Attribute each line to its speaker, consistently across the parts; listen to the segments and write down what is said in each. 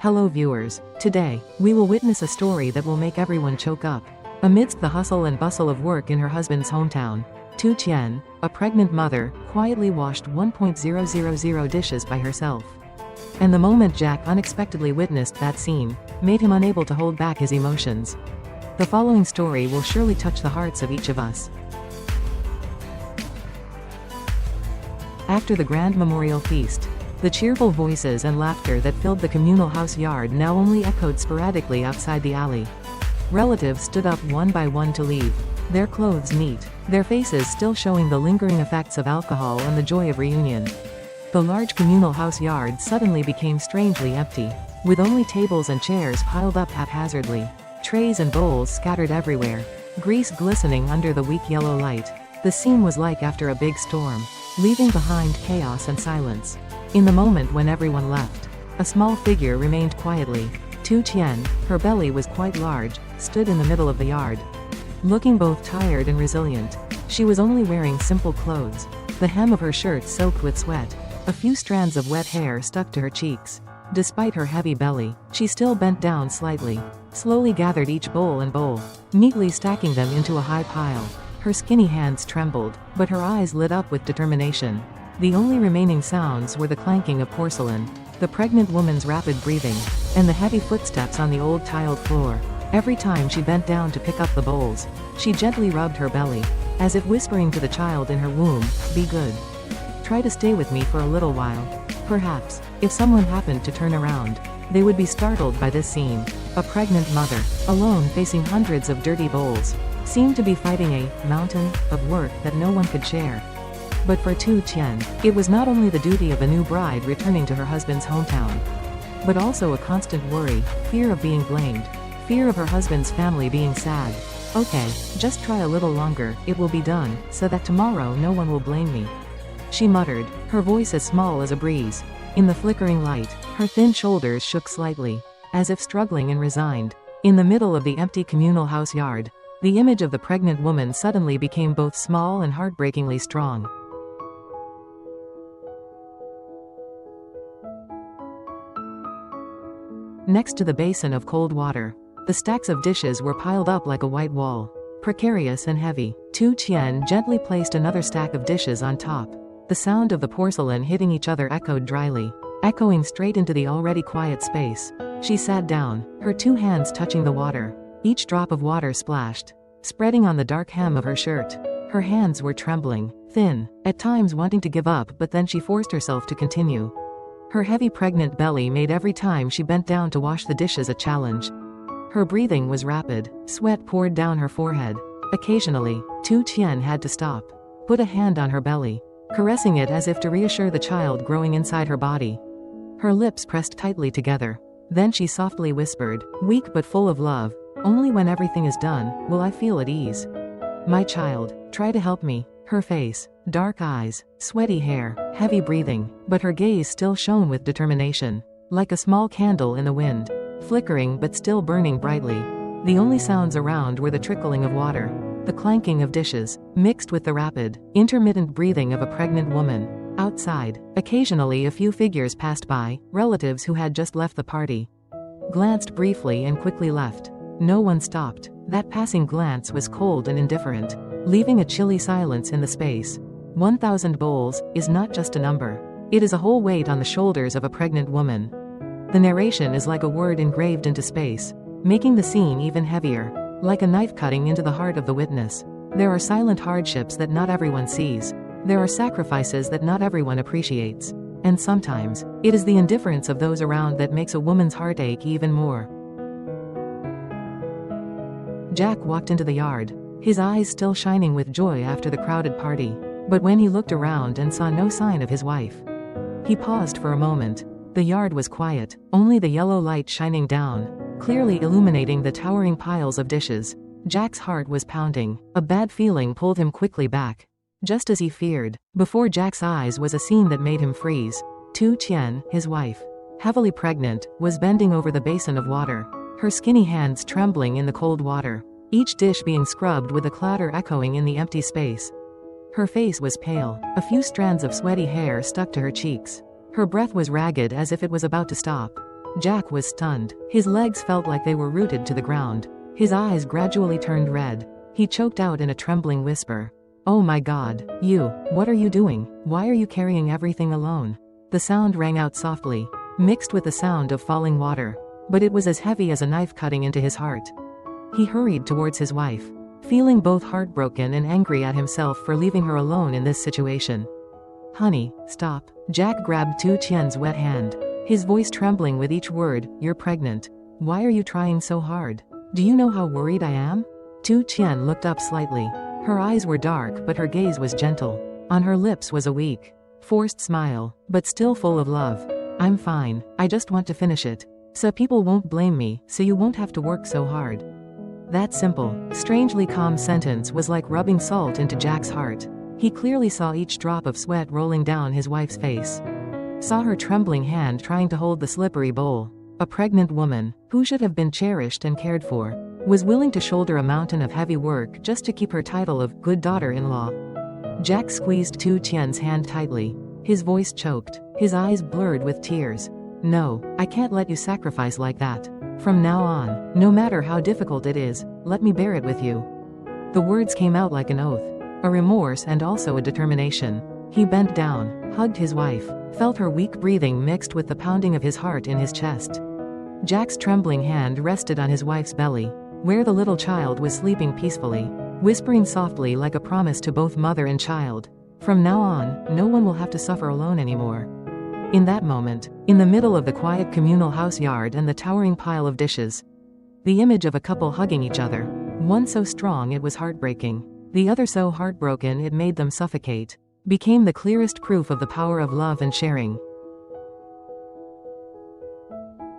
Speaker 1: Hello viewers, today, we will witness a story that will make everyone choke up. Amidst the hustle and bustle of work in her husband's hometown, Tu Tien, a pregnant mother, quietly washed 1,000 dishes by herself. And the moment Jack unexpectedly witnessed that scene, made him unable to hold back his emotions. The following story will surely touch the hearts of each of us. After the grand memorial feast, the cheerful voices and laughter that filled the communal house yard now only echoed sporadically outside the alley. Relatives stood up one by one to leave, their clothes neat, their faces still showing the lingering effects of alcohol and the joy of reunion. The large communal house yard suddenly became strangely empty, with only tables and chairs piled up haphazardly, trays and bowls scattered everywhere, grease glistening under the weak yellow light. The scene was like after a big storm, leaving behind chaos and silence. In the moment when everyone left, a small figure remained quietly. Tu Tien, her belly was quite large, stood in the middle of the yard. Looking both tired and resilient, she was only wearing simple clothes, the hem of her shirt soaked with sweat. A few strands of wet hair stuck to her cheeks. Despite her heavy belly, she still bent down slightly, slowly gathered each bowl and bowl, neatly stacking them into a high pile. Her skinny hands trembled, but her eyes lit up with determination. The only remaining sounds were the clanking of porcelain, the pregnant woman's rapid breathing, and the heavy footsteps on the old tiled floor. Every time she bent down to pick up the bowls, she gently rubbed her belly, as if whispering to the child in her womb, "Be good. Try to stay with me for a little while." Perhaps, if someone happened to turn around, they would be startled by this scene. A pregnant mother, alone facing hundreds of dirty bowls, seemed to be fighting a mountain of work that no one could share. But for Tu Tien, it was not only the duty of a new bride returning to her husband's hometown, but also a constant worry, fear of being blamed, fear of her husband's family being sad. "Okay, just try a little longer, it will be done, so that tomorrow no one will blame me," she muttered, her voice as small as a breeze. In the flickering light, her thin shoulders shook slightly, as if struggling and resigned. In the middle of the empty communal house yard, the image of the pregnant woman suddenly became both small and heartbreakingly strong. Next to the basin of cold water, the stacks of dishes were piled up like a white wall, precarious and heavy. Tu Tien gently placed another stack of dishes on top. The sound of the porcelain hitting each other echoed dryly, echoing straight into the already quiet space. She sat down, her two hands touching the water. Each drop of water splashed, spreading on the dark hem of her shirt. Her hands were trembling, thin, at times wanting to give up, but then she forced herself to continue. Her heavy pregnant belly made every time she bent down to wash the dishes a challenge. Her breathing was rapid, sweat poured down her forehead. Occasionally, Tu Tien had to stop, put a hand on her belly, caressing it as if to reassure the child growing inside her body. Her lips pressed tightly together. Then she softly whispered, weak but full of love, "Only when everything is done, will I feel at ease. My child, try to help me." Her face, dark eyes, sweaty hair, heavy breathing, but her gaze still shone with determination, like a small candle in the wind, flickering but still burning brightly. The only sounds around were the trickling of water, the clanking of dishes, mixed with the rapid, intermittent breathing of a pregnant woman. Outside, occasionally a few figures passed by, relatives who had just left the party, glanced briefly and quickly left. No one stopped. That passing glance was cold and indifferent, leaving a chilly silence in the space. 1,000 bowls is not just a number. It is a whole weight on the shoulders of a pregnant woman. The narration is like a word engraved into space, making the scene even heavier, like a knife cutting into the heart of the witness. There are silent hardships that not everyone sees. There are sacrifices that not everyone appreciates. And sometimes, it is the indifference of those around that makes a woman's heart ache even more. Jack walked into the yard, his eyes still shining with joy after the crowded party. But when he looked around and saw no sign of his wife, he paused for a moment. The yard was quiet, only the yellow light shining down, clearly illuminating the towering piles of dishes. Jack's heart was pounding. A bad feeling pulled him quickly back. Just as he feared, before Jack's eyes was a scene that made him freeze. Tu Tien, his wife, heavily pregnant, was bending over the basin of water, her skinny hands trembling in the cold water, each dish being scrubbed with a clatter echoing in the empty space. Her face was pale, a few strands of sweaty hair stuck to her cheeks. Her breath was ragged as if it was about to stop. Jack was stunned. His legs felt like they were rooted to the ground. His eyes gradually turned red. He choked out in a trembling whisper. "Oh my God, what are you doing? Why are you carrying everything alone?" The sound rang out softly, mixed with the sound of falling water, but it was as heavy as a knife cutting into his heart. He hurried towards his wife, feeling both heartbroken and angry at himself for leaving her alone in this situation. "Honey, stop." Jack grabbed Tu Tien's wet hand, his voice trembling with each word. "You're pregnant. Why are you trying so hard? Do you know how worried I am?" Tu Tien looked up slightly. Her eyes were dark but her gaze was gentle. On her lips was a weak, forced smile, but still full of love. "I'm fine, I just want to finish it. So people won't blame me, so you won't have to work so hard." That simple, strangely calm sentence was like rubbing salt into Jack's heart. He clearly saw each drop of sweat rolling down his wife's face. Saw her trembling hand trying to hold the slippery bowl. A pregnant woman, who should have been cherished and cared for, was willing to shoulder a mountain of heavy work just to keep her title of good daughter-in-law. Jack squeezed Tu Tien's hand tightly. His voice choked, his eyes blurred with tears. "No, I can't let you sacrifice like that. From now on, no matter how difficult it is, let me bear it with you." The words came out like an oath, a remorse and also a determination. He bent down, hugged his wife, felt her weak breathing mixed with the pounding of his heart in his chest. Jack's trembling hand rested on his wife's belly, where the little child was sleeping peacefully, whispering softly like a promise to both mother and child. "From now on, no one will have to suffer alone anymore." In that moment, in the middle of the quiet communal house yard and the towering pile of dishes, the image of a couple hugging each other, one so strong it was heartbreaking, the other so heartbroken it made them suffocate, became the clearest proof of the power of love and sharing.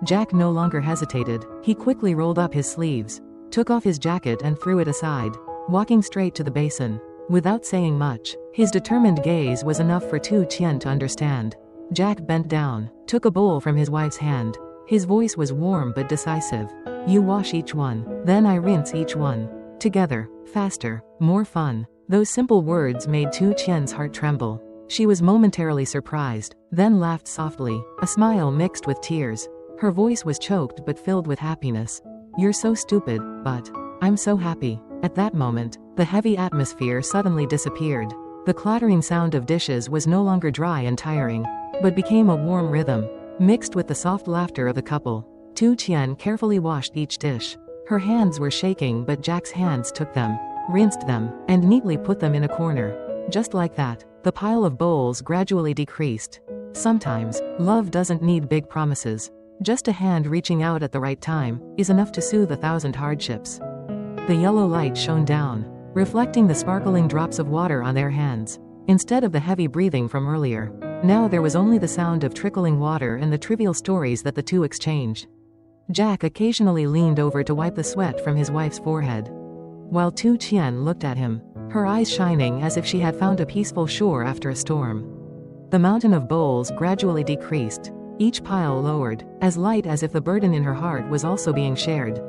Speaker 1: Jack no longer hesitated. He quickly rolled up his sleeves, took off his jacket and threw it aside, walking straight to the basin. Without saying much, his determined gaze was enough for Tu Tien to understand. Jack bent down, took a bowl from his wife's hand. His voice was warm but decisive. "You wash each one, then I rinse each one. Together, faster, more fun." Those simple words made Tu Tien's heart tremble. She was momentarily surprised, then laughed softly, a smile mixed with tears. Her voice was choked but filled with happiness. "You're so stupid, but I'm so happy." At that moment, the heavy atmosphere suddenly disappeared. The clattering sound of dishes was no longer dry and tiring, but became a warm rhythm, mixed with the soft laughter of the couple. Tu Tien carefully washed each dish. Her hands were shaking but Jack's hands took them, rinsed them, and neatly put them in a corner. Just like that, the pile of bowls gradually decreased. Sometimes, love doesn't need big promises. Just a hand reaching out at the right time is enough to soothe 1,000 hardships. The yellow light shone down, reflecting the sparkling drops of water on their hands. Instead of the heavy breathing from earlier, now there was only the sound of trickling water and the trivial stories that the two exchanged. Jack occasionally leaned over to wipe the sweat from his wife's forehead, while Tu Tien looked at him, her eyes shining as if she had found a peaceful shore after a storm. The mountain of bowls gradually decreased, each pile lowered, as light as if the burden in her heart was also being shared.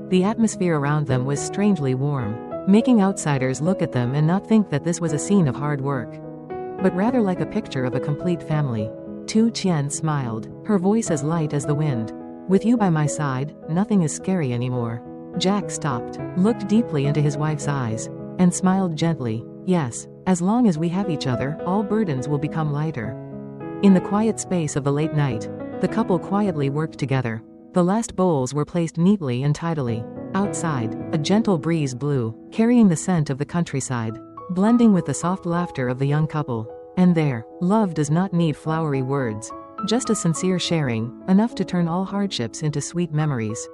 Speaker 1: The atmosphere around them was strangely warm, making outsiders look at them and not think that this was a scene of hard work, but rather like a picture of a complete family. Tu Tien smiled, her voice as light as the wind. "With you by my side, nothing is scary anymore." Jack stopped, looked deeply into his wife's eyes, and smiled gently. "Yes, as long as we have each other, all burdens will become lighter." In the quiet space of the late night, the couple quietly worked together. The last bowls were placed neatly and tidily. Outside, a gentle breeze blew, carrying the scent of the countryside, blending with the soft laughter of the young couple. And there, love does not need flowery words, just a sincere sharing, enough to turn all hardships into sweet memories.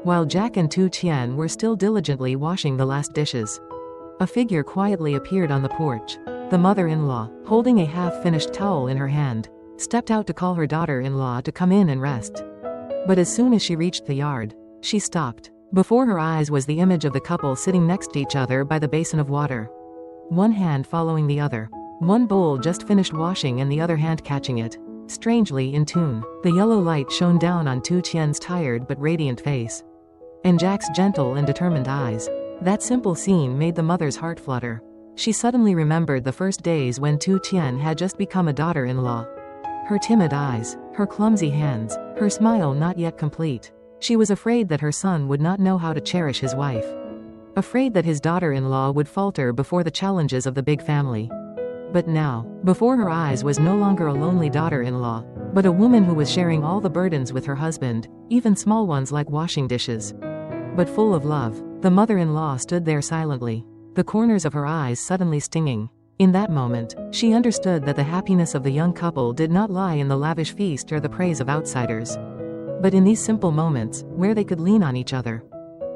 Speaker 1: While Jack and Tu Tien were still diligently washing the last dishes, a figure quietly appeared on the porch. The mother-in-law, holding a half-finished towel in her hand, stepped out to call her daughter-in-law to come in and rest. But as soon as she reached the yard, she stopped. Before her eyes was the image of the couple sitting next to each other by the basin of water, one hand following the other, one bowl just finished washing and the other hand catching it, strangely in tune. The yellow light shone down on Tu Tien's tired but radiant face, and Jack's gentle and determined eyes. That simple scene made the mother's heart flutter. She suddenly remembered the first days when Tu Tien had just become a daughter-in-law. Her timid eyes, her clumsy hands, her smile not yet complete. She was afraid that her son would not know how to cherish his wife. Afraid that his daughter-in-law would falter before the challenges of the big family. But now, before her eyes was no longer a lonely daughter-in-law, but a woman who was sharing all the burdens with her husband, even small ones like washing dishes. But full of love, the mother-in-law stood there silently, the corners of her eyes suddenly stinging. In that moment, she understood that the happiness of the young couple did not lie in the lavish feast or the praise of outsiders, but in these simple moments, where they could lean on each other.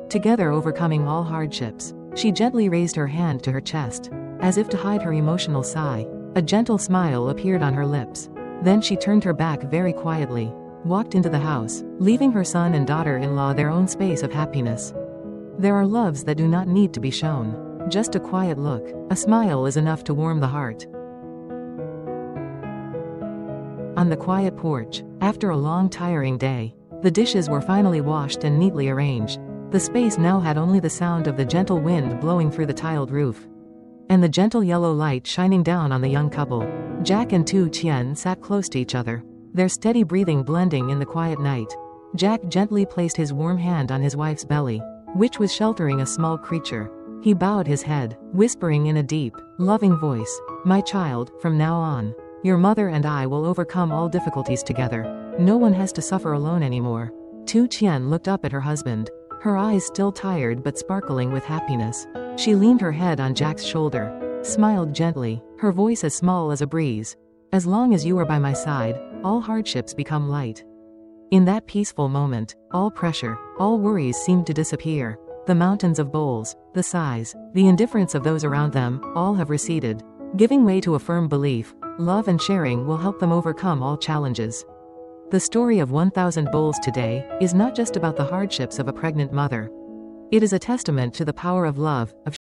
Speaker 1: Together overcoming all hardships. She gently raised her hand to her chest, as if to hide her emotional sigh. A gentle smile appeared on her lips. Then she turned her back very quietly, walked into the house, leaving her son and daughter-in-law their own space of happiness. There are loves that do not need to be shown. Just a quiet look, a smile is enough to warm the heart. On the quiet porch, after a long tiring day, the dishes were finally washed and neatly arranged. The space now had only the sound of the gentle wind blowing through the tiled roof, and the gentle yellow light shining down on the young couple. Jack and Tu Tien sat close to each other, their steady breathing blending in the quiet night. Jack gently placed his warm hand on his wife's belly, which was sheltering a small creature. He bowed his head, whispering in a deep, loving voice, "My child, from now on, your mother and I will overcome all difficulties together. No one has to suffer alone anymore." Tu Tien looked up at her husband, her eyes still tired but sparkling with happiness. She leaned her head on Jack's shoulder, smiled gently, her voice as small as a breeze. "As long as you are by my side, all hardships become light." In that peaceful moment, all pressure, all worries seemed to disappear. The mountains of bowls, the sighs, the indifference of those around them, all have receded, giving way to a firm belief, love and sharing will help them overcome all challenges. The story of 1000 bowls today is not just about the hardships of a pregnant mother. It is a testament to the power of love, of